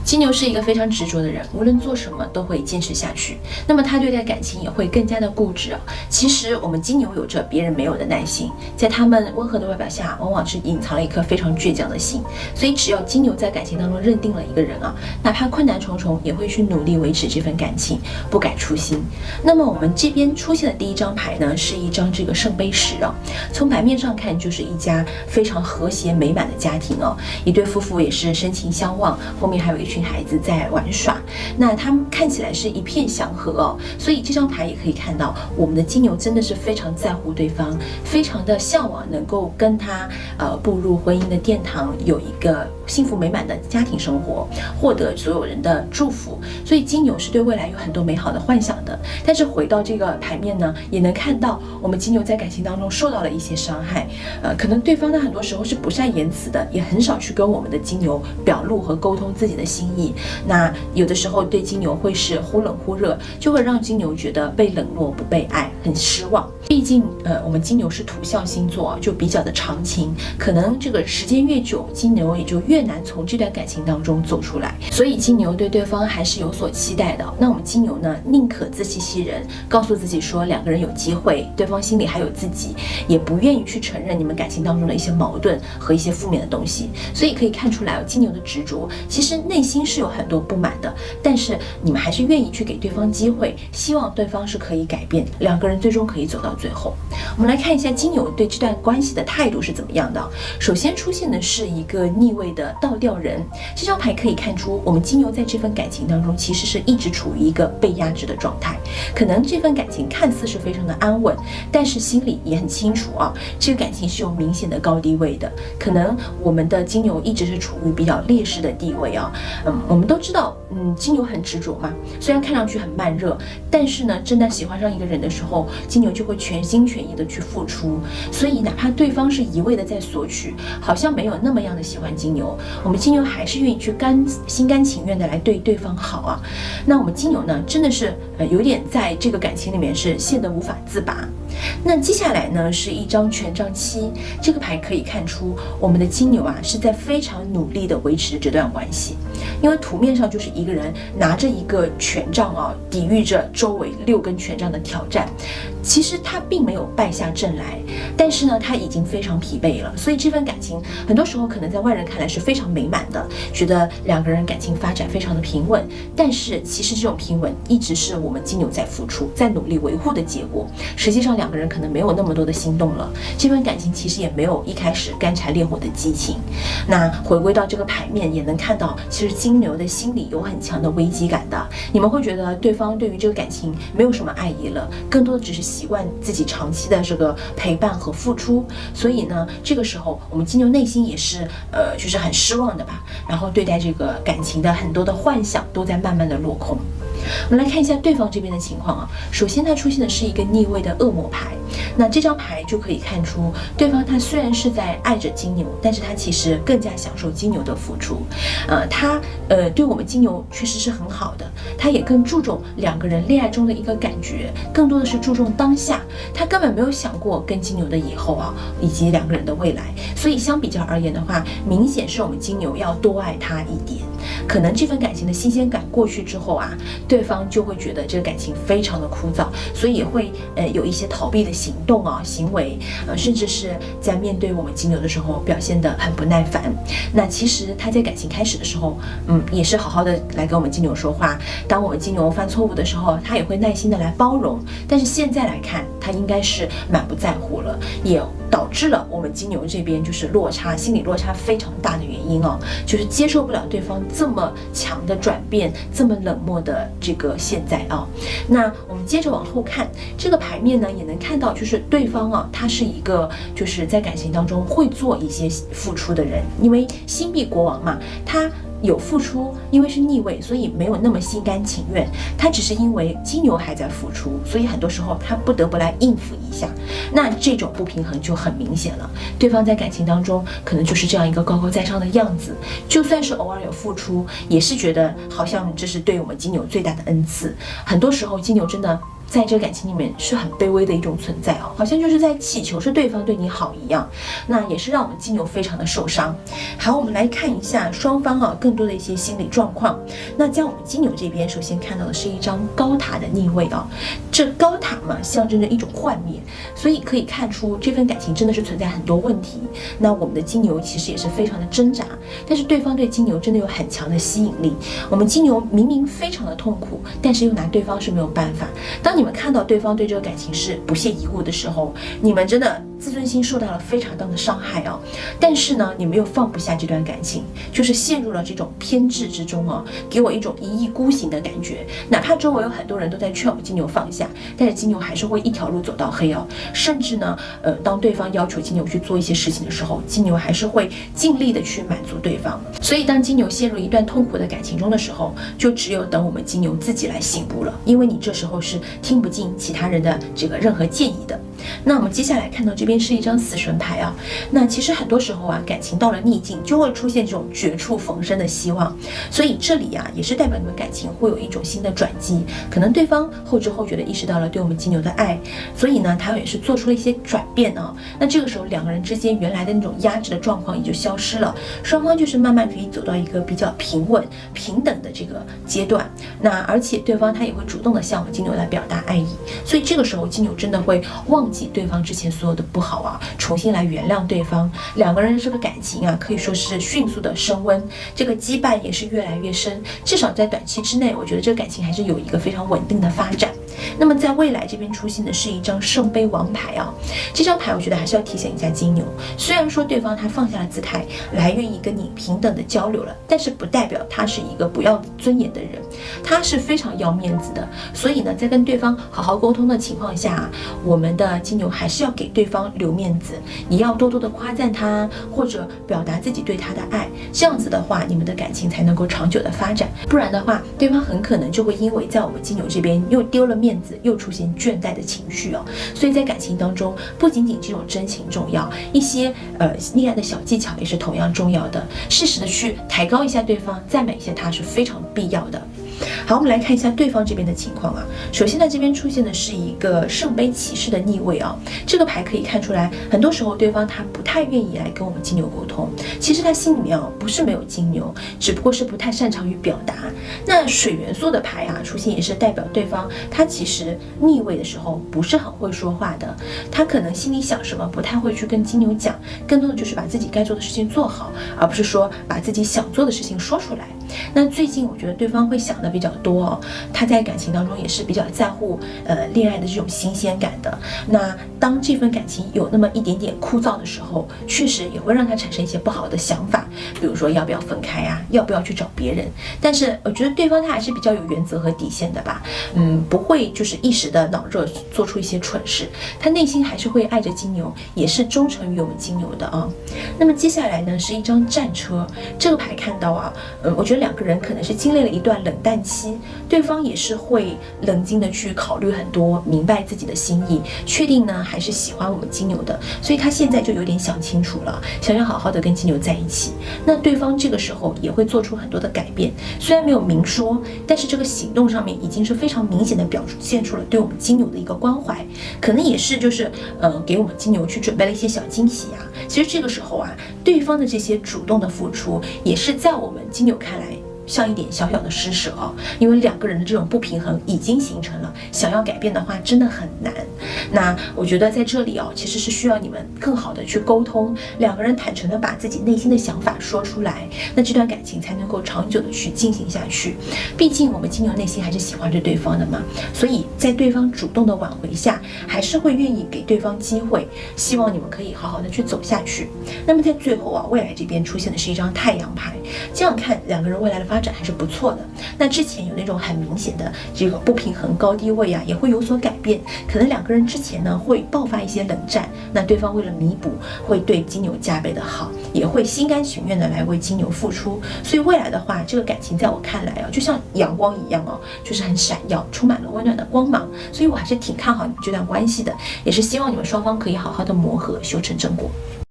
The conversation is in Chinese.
金牛是一个非常执着的人，无论做什么都会坚持下去。那么他对待感情也会更加的固执啊。其实我们金牛有着别人没有的耐心，在他们温和的外表下，往往是隐藏了一颗非常倔强的心。所以只要金牛在感情当中认定了一个人啊，哪怕困难重重，也会去努力维持这份感情，不改初心。那么我们这边出现的第一张牌呢，是一张这个圣杯十啊。从牌面上看，就是一家非常和谐美满的家庭哦，一对夫妇也是深情相望，后面还有一群孩子在玩耍，那他们看起来是一片祥和哦。所以这张牌也可以看到，我们的金牛真的是非常在乎对方，非常的向往能够跟他步入婚姻的殿堂，有一个幸福美满的家庭生活，获得所有人的祝福。所以金牛是对未来有很多美好的幻想的。但是回到这个牌面呢，也能看到我们金牛在感情当中受到了一些伤害，可能对方呢很多时候是不善言辞的，也很少去跟我们的金牛表露和沟通自己的心意。那有的时候对金牛会是忽冷忽热，就会让金牛觉得被冷落不被爱，很失望。毕竟我们金牛是土象星座，就比较的长情，可能这个时间越久，金牛也就越难从这段感情当中走出来。所以金牛对对方还是有所期待的。那我们金牛呢，宁可自欺欺人，告诉自己说两个人有机会，对方心里还有自己，也不愿意去承认你们感情当中的一些矛盾和一些负面的东西。所以可以看出来，金牛的执着其实内心是有很多不满的，但是你们还是愿意去给对方机会，希望对方是可以改变，两个人最终可以走到最后。我们来看一下金牛对这段关系的态度是怎么样的。首先出现的是一个逆位的倒吊人，这张牌可以看出我们金牛在这份感情当中其实是一直处于一个被压制的状态，可能这份感情看似是非常的安稳，但是心里也很清楚啊，这个感情是有明显的高低位的。可能我们的金牛一直是处于比较劣势的地位啊。我们都知道，金牛很执着嘛，虽然看上去很慢热，但是呢，真的喜欢上一个人的时候，金牛就会全心全意的去付出。所以哪怕对方是一味的在索取，好像没有那么样的喜欢金牛，我们金牛还是愿意去心甘情愿的来对对方好啊。那我们金牛呢，真的是有点在这个感情里面是陷得无法自拔。那接下来呢，是一张权杖七，这个牌可以看出我们的金牛啊是在非常努力的维持这段关系，因为图面上就是一个人拿着一个权杖啊，抵御着周围6根权杖的挑战。其实他并没有败下阵来，但是呢，他已经非常疲惫了。所以这份感情很多时候可能在外人看来是非常美满的，觉得两个人感情发展非常的平稳。但是其实这种平稳一直是我们金牛在付出，在努力维护的结果。实际上两个人可能没有那么多的心动了，这份感情其实也没有一开始干柴烈火的激情。那回归到这个牌面，也能看到其实金牛的心里有很强的危机感的。你们会觉得对方对于这个感情没有什么爱意了，更多的只是习惯自己长期的这个陪伴和付出。所以呢，这个时候我们金牛内心也是就是很失望的吧，然后对待这个感情的很多的幻想都在慢慢的落空。我们来看一下对方这边的情况啊。首先它出现的是一个逆位的恶魔牌，那这张牌就可以看出对方他虽然是在爱着金牛，但是他其实更加享受金牛的付出。他对我们金牛确实是很好的，他也更注重两个人恋爱中的一个感觉，更多的是注重当下，他根本没有想过跟金牛的以后啊，以及两个人的未来。所以相比较而言的话，明显是我们金牛要多爱他一点。可能这份感情的新鲜感过去之后啊，对方就会觉得这个感情非常的枯燥，所以也会有一些逃避的行动啊、行为，甚至是在面对我们金牛的时候表现得很不耐烦。那其实他在感情开始的时候，也是好好的来跟我们金牛说话。当我们金牛犯错误的时候，他也会耐心的来包容。但是现在来看，他应该是满不在乎了，也导致了我们金牛这边就是心理落差非常大的原因哦，就是接受不了对方这么强的转变，这么冷漠的这个现在啊。那我们接着往后看这个牌面呢，也能看到就是对方啊，他是一个就是在感情当中会做一些付出的人，因为星币国王嘛，他有付出，因为是逆位，所以没有那么心甘情愿。他只是因为金牛还在付出，所以很多时候他不得不来应付一下。那这种不平衡就很明显了。对方在感情当中可能就是这样一个高高在上的样子，就算是偶尔有付出，也是觉得好像这是对我们金牛最大的恩赐。很多时候金牛真的在这个感情里面是很卑微的一种存在好像就是在祈求是对方对你好一样，那也是让我们金牛非常的受伤。好，我们来看一下双方更多的一些心理状况。那在我们金牛这边，首先看到的是一张高塔的逆位这高塔嘛，象征着一种幻灭，所以可以看出这份感情真的是存在很多问题。那我们的金牛其实也是非常的挣扎，但是对方对金牛真的有很强的吸引力。我们金牛明明非常的痛苦，但是又拿对方是没有办法。当你们看到对方对这个感情是不屑一顾的时候，你们真的自尊心受到了非常大的伤害但是呢，你们又放不下这段感情，就是陷入了这种偏执之中给我一种一意孤行的感觉。哪怕周围有很多人都在劝我们金牛放下，但是金牛还是会一条路走到黑甚至呢，当对方要求金牛去做一些事情的时候，金牛还是会尽力的去满足对方。所以当金牛陷入一段痛苦的感情中的时候，就只有等我们金牛自己来醒悟了，因为你这时候是听不进其他人的这个任何建议的。那我们接下来看到这边是一张死神牌那其实很多时候感情到了逆境就会出现这种绝处逢生的希望，所以这里也是代表你们感情会有一种新的转机，可能对方后知后觉的意识到了对我们金牛的爱，所以呢他也是做出了一些转变那这个时候两个人之间原来的那种压制的状况也就消失了，双方就是慢慢可以走到一个比较平稳平等的这个阶段。那而且对方他也会主动的向我们金牛来表达爱意，所以这个时候金牛真的会忘记对方之前所有的不好重新来原谅对方。两个人的这个感情可以说是迅速的升温，这个羁绊也是越来越深，至少在短期之内，我觉得这个感情还是有一个非常稳定的发展。那么在未来这边出现的是一张圣杯王牌这张牌我觉得还是要提醒一下金牛，虽然说对方他放下了姿态来愿意跟你平等的交流了，但是不代表他是一个不要尊严的人，他是非常要面子的。所以呢，在跟对方好好沟通的情况下，我们的金牛还是要给对方留面子，也要多多的夸赞他，或者表达自己对他的爱，这样子的话你们的感情才能够长久的发展。不然的话，对方很可能就会因为在我们金牛这边又丢了面子，又出现倦怠的情绪所以在感情当中，不仅仅这种真情重要，一些恋爱的小技巧也是同样重要的，适时的去抬高一下对方，赞美一下他是非常必要的。好，我们来看一下对方这边的情况首先在这边出现的是一个圣杯骑士的逆位这个牌可以看出来，很多时候对方他不太愿意来跟我们金牛沟通，其实他心里面不是没有金牛，只不过是不太擅长于表达。那水元素的牌出现也是代表对方他其实逆位的时候不是很会说话的，他可能心里想什么不太会去跟金牛讲，更多的就是把自己该做的事情做好，而不是说把自己想做的事情说出来。那最近我觉得对方会想的比较多他在感情当中也是比较在乎恋爱的这种新鲜感的。那当这份感情有那么一点点枯燥的时候，确实也会让他产生一些不好的想法，比如说要不要分开要不要去找别人。但是我觉得对方他还是比较有原则和底线的吧，不会就是一时的脑热做出一些蠢事，他内心还是会爱着金牛，也是忠诚于我们金牛的那么接下来呢是一张战车，这个牌看到我觉得两个人可能是经历了一段冷淡期，对方也是会冷静的去考虑很多，明白自己的心意，确定呢还是喜欢我们金牛的，所以他现在就有点想清楚了，想要好好的跟金牛在一起。那对方这个时候也会做出很多的改变，虽然没有明说，但是这个行动上面已经是非常明显的表现出了对我们金牛的一个关怀，可能也是就是给我们金牛去准备了一些小惊喜其实这个时候对方的这些主动的付出也是在我们金牛看来像一点小小的施舍因为两个人的这种不平衡已经形成了，想要改变的话真的很难。那我觉得在这里其实是需要你们更好的去沟通，两个人坦诚的把自己内心的想法说出来，那这段感情才能够长久的去进行下去。毕竟我们金牛内心还是喜欢着对方的嘛，所以在对方主动的挽回下，还是会愿意给对方机会，希望你们可以好好的去走下去。那么在最后未来这边出现的是一张太阳牌，这样看两个人未来的发展还是不错的。那之前有那种很明显的这个不平衡高低位也会有所改变，可能两个人之前呢会爆发一些冷战，那对方为了弥补会对金牛加倍的好，也会心甘情愿的来为金牛付出。所以未来的话，这个感情在我看来就像阳光一样就是很闪耀，充满了温暖的光芒。所以我还是挺看好你们这段关系的，也是希望你们双方可以好好的磨合，修成正果。